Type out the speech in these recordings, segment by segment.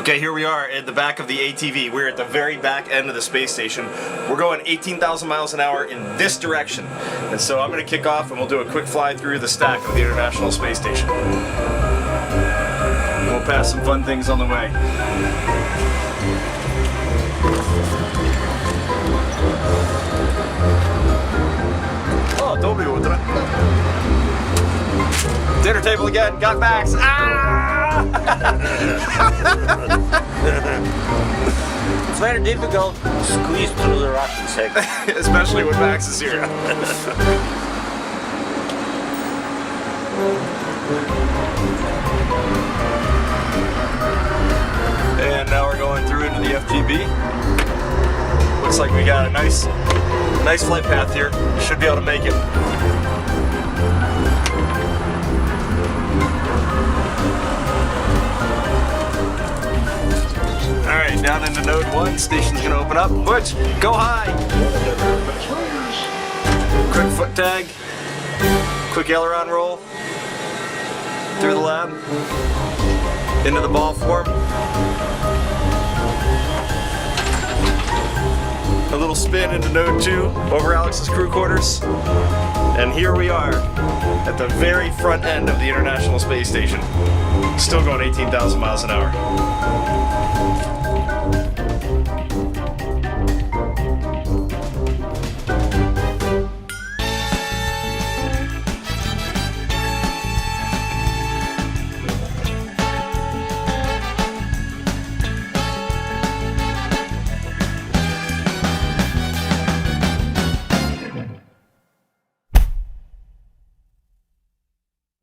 Okay, here we are at the back of the ATV. We're at the very back end of the space station. We're going 18,000 miles an hour in this direction. And so I'm going to kick off and we'll do a quick fly through the stack of the International Space Station. We'll pass some fun things on the way. Oh, Toby, otra. Dinner table again, got Max. Ah! It's very difficult to squeeze through the rocket segment. Especially when Max is here. And now we're going through into the FGB. Looks like we got a nice flight path here. Should be able to make it. Alright, down into node 1, station's gonna open up. Butch, go high! Quick foot tag. Quick aileron roll. Through the lab. Into the ball form. A little spin into node 2 over Alex's crew quarters. And here we are at the very front end of the International Space Station. Still going 18,000 miles an hour.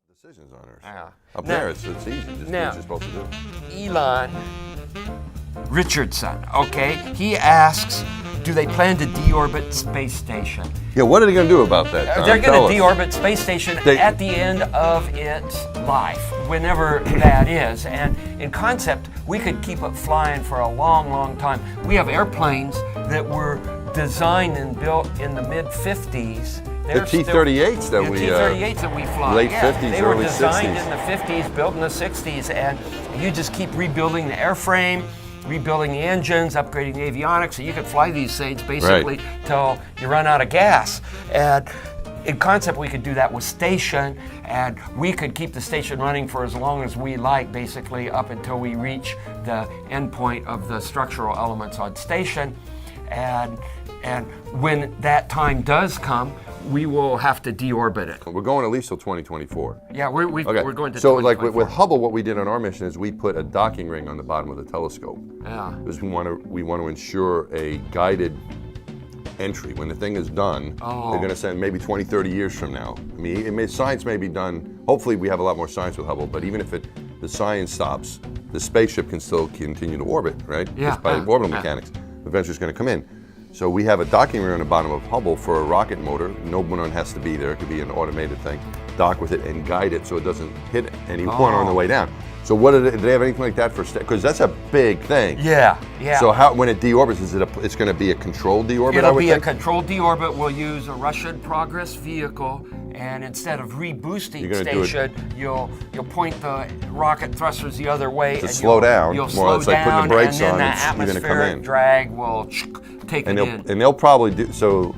Decisions on Earth. Yeah. Up there, it's easy. Just do what you're supposed to do. Elon Richardson, okay, he asks, do they plan to deorbit space station? Yeah, what are they going to do about that, Tom? They're Tell going to us. deorbit space station at the end of its life, whenever that is. And in concept, we could keep it flying for a long, long time. We have airplanes that were designed and built in the mid-50s. The T-38s that we T-38s that we fly. late 50s, they were early designed 60s. in the 50s, built in the 60s, and you just keep rebuilding the airframe, rebuilding the engines, upgrading the avionics, so you could fly these things basically till you run out of gas. And in concept, we could do that with station, and we could keep the station running for as long as we like, basically up until we reach the end point of the structural elements on station. And when that time does come, we will have to deorbit it. We're going at least till 2024. Yeah, we're going to. So, like with Hubble, what we did on our mission is we put a docking ring on the bottom of the telescope. Yeah. Because we want to ensure a guided entry. When the thing is done, they're going to send maybe 20, 30 years from now. I mean, science may be done. Hopefully, we have a lot more science with Hubble. But even if the science stops, the spaceship can still continue to orbit, right? Yeah. Just by orbital mechanics. Eventually, it's going to come in. So we have a docking ring on the bottom of Hubble for a rocket motor. No one has to be there. It could be an automated thing. Dock with it and guide it so it doesn't hit anyone on the way down. So what do they have anything like that for? Because that's a big thing. Yeah. So when it deorbits, it's going to be a controlled deorbit? It'll be a controlled deorbit. We'll use a Russian Progress vehicle, and instead of reboosting station, you'll point the rocket thrusters the other way to slow down. You'll slow it's like putting the brakes and then on. the atmospheric drag will take it in. And they'll probably do so.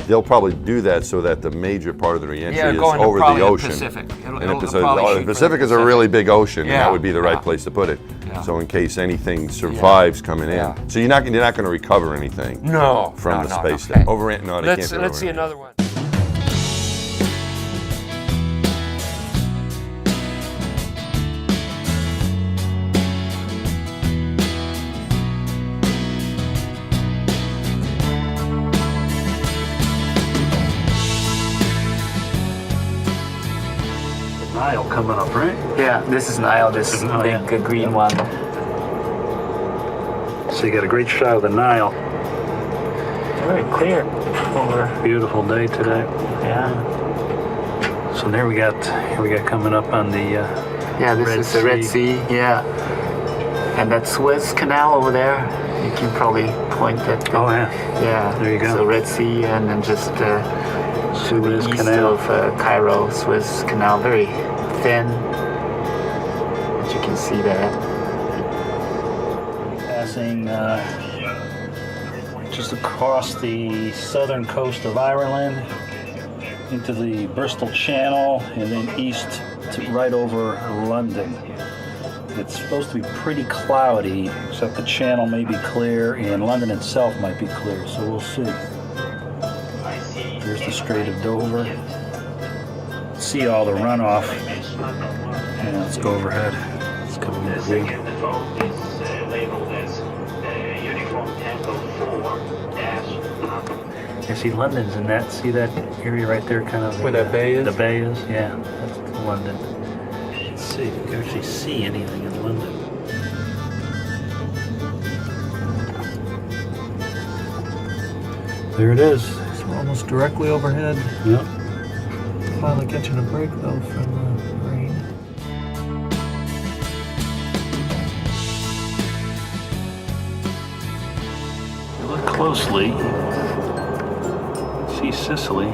They'll probably do that so that the major part of the reentry is over the ocean. Pacific. The Pacific is a really big ocean, and that would be the right place to put it. Yeah. So in case anything survives coming in, so you're not going to recover anything. From the space station. Let's see another one. Nile coming up, right? Yeah, this is Nile, this big green one. So you got a great shot of the Nile. Very clear over. Beautiful day today. Yeah. So here we got coming up on the this is the Red Sea. Yeah. And that Suez Canal over there, you can probably point at. Yeah. There you go. So Red Sea, and then just to the east Canal. of Cairo, Suez Canal, very thin. As you can see that. passing just across the southern coast of Ireland into the Bristol Channel and then east to right over London. It's supposed to be pretty cloudy, except the channel may be clear and London itself might be clear, so we'll see. Here's the Strait of Dover. See all the runoff. And let's go overhead. It's coming into view. You see London's in that. See that area right there, kind of Where that bay is? The bay is, yeah. That's London. Let's see if you can actually see anything in London. There it is. So we're almost directly overhead. Yep. Finally catching a break though from the rain. If you look closely, see Sicily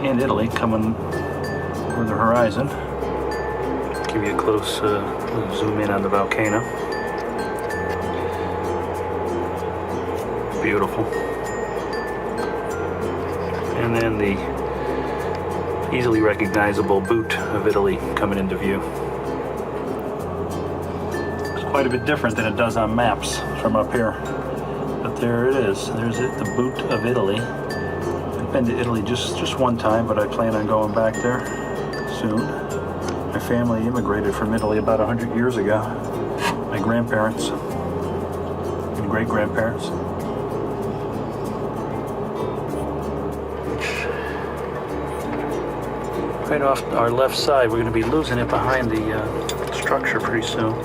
and Italy coming over the horizon. Give you a close zoom in on the volcano. Beautiful. And then the easily recognizable boot of Italy coming into view. It's quite a bit different than it does on maps from up here. But there it is. There's it, the boot of Italy. I've been to Italy just one time, but I plan on going back there soon. My family immigrated from Italy about 100 years ago. My grandparents and great-grandparents. Right off our left side, we're going to be losing it behind the structure pretty soon.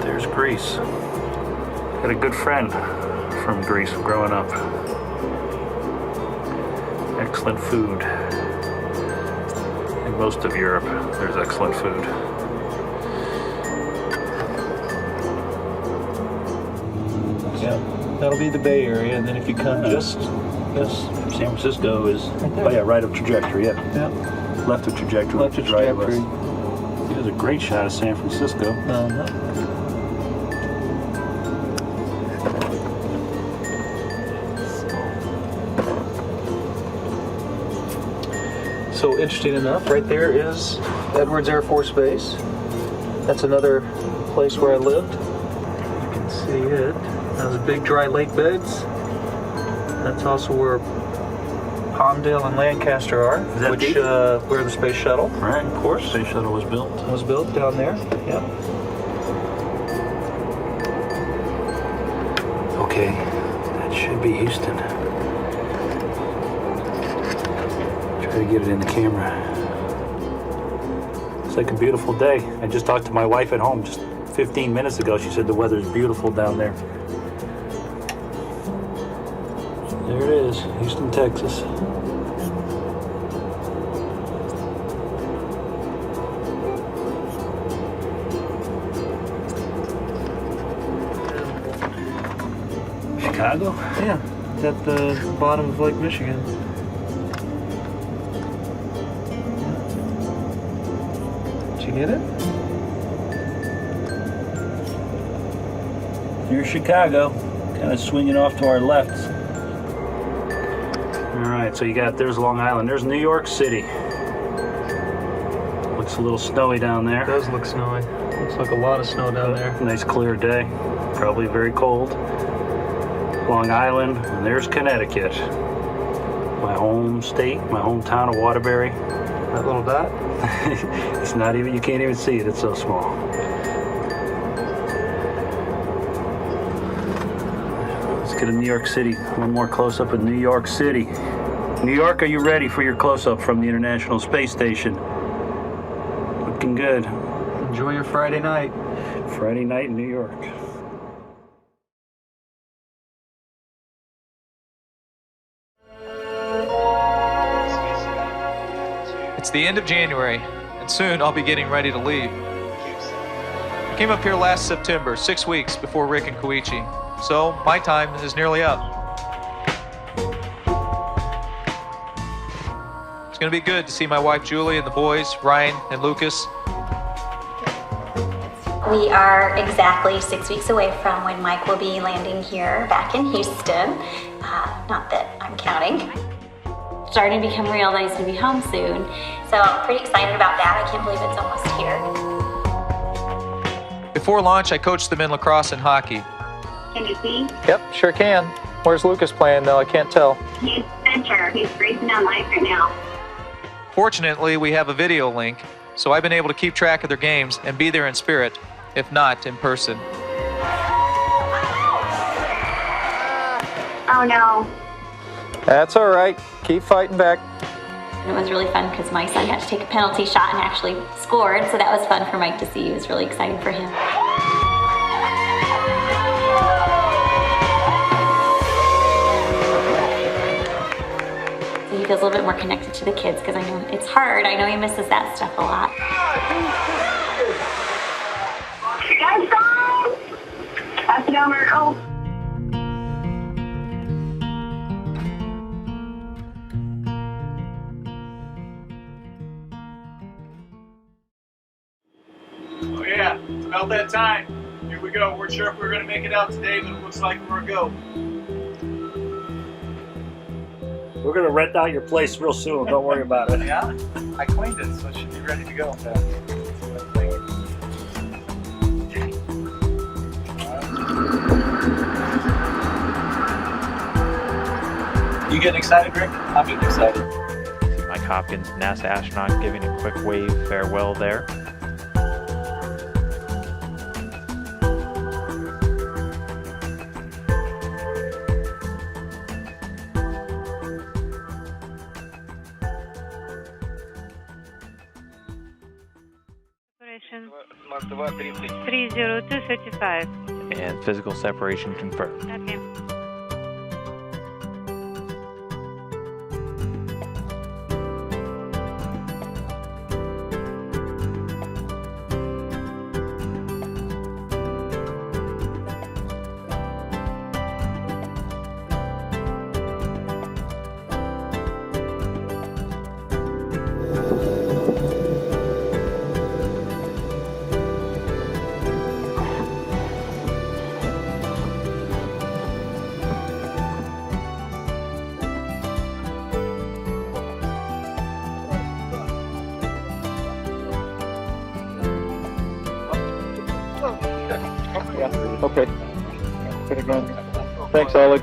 There's Greece. Had a good friend from Greece growing up. Excellent food. In most of Europe, there's excellent food. Yeah, that'll be the Bay Area, and then if you come just San Francisco is, right there. oh yeah, right of trajectory, yeah. Yeah. Left of trajectory, Left which of is right of us. trajectory. Here's a great shot of San Francisco. Uh-huh. So interesting enough, right there is Edwards Air Force Base. That's another place where I lived. You can see it. Those big dry lake beds. That's also where Palmdale and Lancaster are, that which deep? where the space shuttle Right, of course. Space shuttle was built. was built down there. Yep. Okay, that should be Houston. Try to get it in the camera. It's like a beautiful day. I just talked to my wife at home just 15 minutes ago. She said the weather's beautiful down there. There it is, Houston, Texas. Chicago? Yeah, it's at the bottom of Lake Michigan. Did you get it? Here's Chicago, kind of swinging off to our left. All right, so there's Long Island. There's New York City. Looks a little snowy down there. It does look snowy. Looks like a lot of snow down there. Nice clear day. Probably very cold. Long Island, and there's Connecticut. My home state, my hometown of Waterbury. That little dot? It's not even, you can't even see it, it's so small. Let's get to New York City. One more close-up of New York City. New York, are you ready for your close-up from the International Space Station? Looking good. Enjoy your Friday night. Friday night in New York. It's the end of January, and soon I'll be getting ready to leave. I came up here last September, 6 weeks before Rick and Koichi, so my time is nearly up. It's going to be good to see my wife Julie and the boys, Ryan and Lucas. We are exactly 6 weeks away from when Mike will be landing here back in Houston. Not that I'm counting. Starting to become real that he's going to be home soon. So I'm pretty excited about that. I can't believe it's almost here. Before launch, I coached them in lacrosse and hockey. Can you see? Yep, sure can. Where's Lucas playing though? I can't tell. He's center. He's racing down ice right now. Fortunately, we have a video link, so I've been able to keep track of their games and be there in spirit, if not in person. Oh no. That's all right. Keep fighting back. It was really fun because my son got to take a penalty shot and actually scored, so that was fun for Mike to see. He was really excited for him. So he feels a little bit more connected to the kids because I know it's hard. I know he misses that stuff a lot. Guys, pass it over. Oh. Oh yeah, it's about that time. Here we go. We're sure if we're gonna make it out today, but it looks like we're a go. We're gonna rent out your place real soon. Don't worry about it. Yeah, I cleaned it, so it should be ready to go. You getting excited, Rick? I'm getting excited. Mike Hopkins, NASA astronaut, giving a quick wave farewell there. Mark 30235. And physical separation confirmed. Okay. Okay. Thanks, Oleg.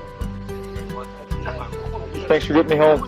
Thanks for getting me home.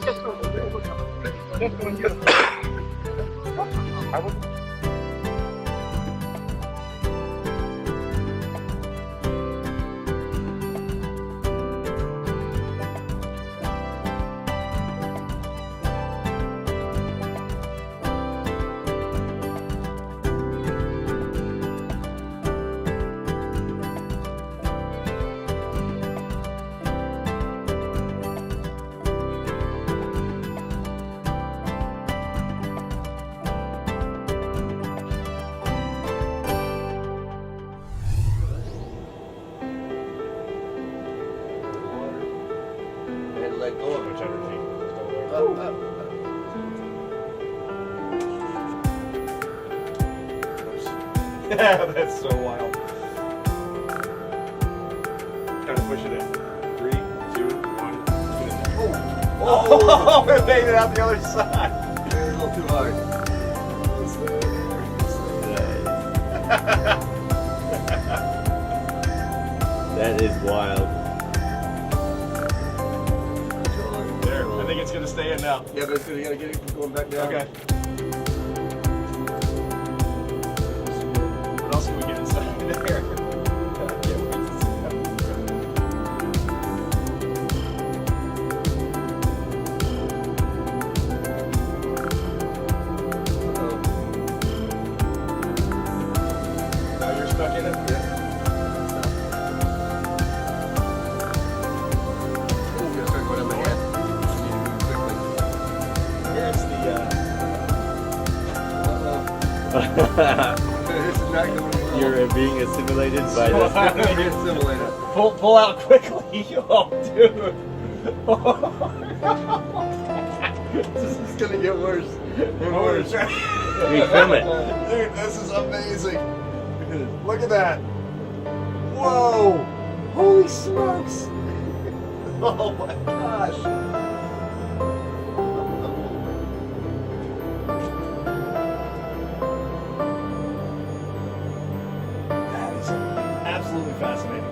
Let go of its energy. Yeah, that's so wild. Kind of push it in. 3, 2, 1. Oh, it made it out the other side. A little too hard. That is wild. There, I think it's gonna stay in now. Yeah, but it's gonna get it going back down. Okay. What else can we get inside there? Now you're stuck in it? Yeah. Here's the You're being assimilated by this. Assimilated. pull out quickly. Oh, dude. This is gonna get worse and worse. We film it. Dude, this is amazing. Look at that. Whoa. Holy smokes. Oh my gosh. That is absolutely fascinating.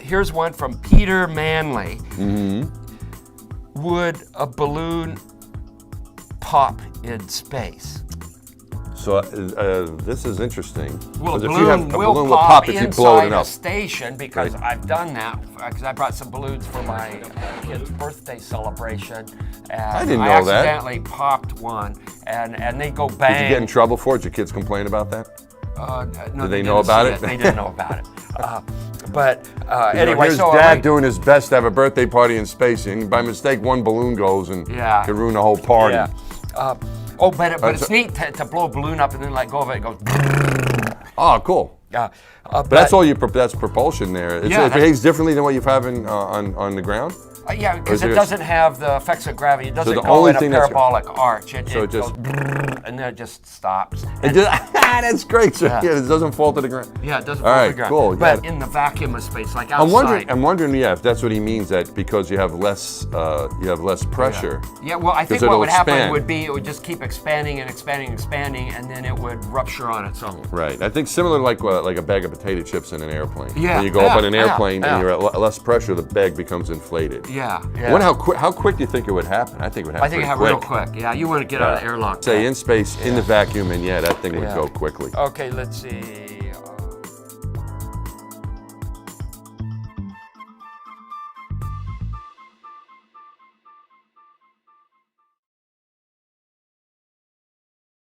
Here's one from Peter Manley. Would a balloon pop in space? So this is interesting. Well, a 'Cause if balloon, you have, a will balloon will pop pop if you blow it inside a up. station because Right. I've done that because I brought some balloons for my kid's birthday celebration. And I didn't know I that. accidentally popped one, and they go bang. Did you get in trouble for it? Did your kids complain about that? No, Did they know didn't about see it? They didn't know about it. But You know, anyway, here's so Dad doing his best to have a birthday party in space, and by mistake, one balloon goes and Yeah. can ruin the whole party. Yeah. But it's neat to blow a balloon up and then let go of it. It goes. Oh, cool. But that's all that's propulsion there. Yeah, It behaves differently than what you have on the ground. Yeah, because Or it is doesn't have the effects of gravity. It doesn't the go only in a thing that's- parabolic arch. It So it goes just- and then it just stops. It just, that's great. So, Yeah. yeah, it doesn't fall to the ground. Yeah, it doesn't All fall to right, the ground. cool. But Yeah. in the vacuum of space, like outside. I'm wondering, yeah, if that's what he means. That because you have less pressure. Yeah, well, I think 'Cause what it'll would happen expand. would be it would just keep expanding and expanding and expanding, and then it would rupture on its own. Right. I think similar like a bag of potato chips in an airplane. Yeah, When you go up yeah, on an yeah, airplane yeah. and you're at less pressure, the bag becomes inflated. Yeah, I yeah. wonder how quick do you think it would happen? I think it would happen. I think it pretty happened real quick. Yeah, you want to get out of the airlock. Say in space, in the vacuum, and yeah, that thing would Yeah. go quickly. Okay, let's see.